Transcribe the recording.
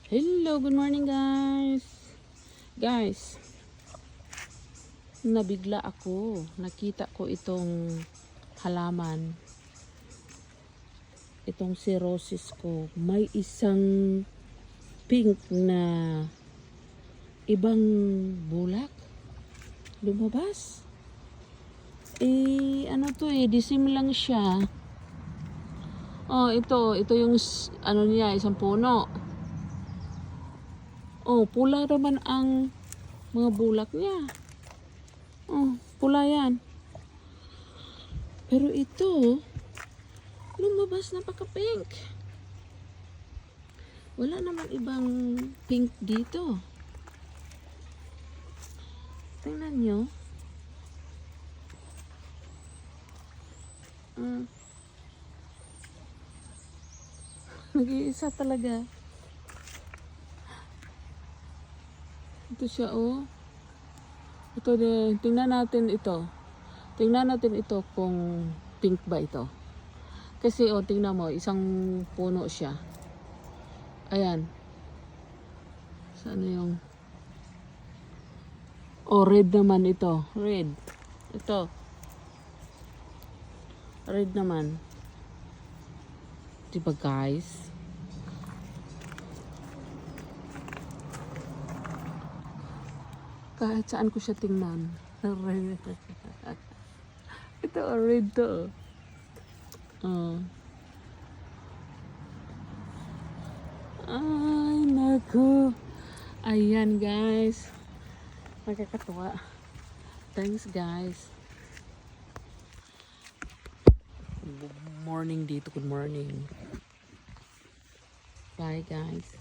Hello, good morning guys. Guys, nabigla ako. Nakita ko itong halaman. Itong si roses ko. May isang pink na ibang bulak. Lumabas. Ano to disim lang siya. Oh, ito yung ano niya, isang puno. Oh, pula naman ang mga bulak niya. Oh, pula yan. Pero ito, lumabas na pagka-pink. Wala naman ibang pink dito. Tingnan nyo. Nag-iisa talaga. Ito siya, oh. Ito din. Tingnan natin ito. Tingnan natin ito kung pink ba ito. Kasi, oh, tingnan mo. Isang puno siya. Ayan. Saan yung... Oh, red naman ito. Red. Ito. Red naman. Diba, guys? Kahit saan ko siya tingnan. Ito, red to. Ay, naku. Ayan, guys. Nakakatuwa. Thanks, guys. Good morning dito. Good morning. Bye, guys.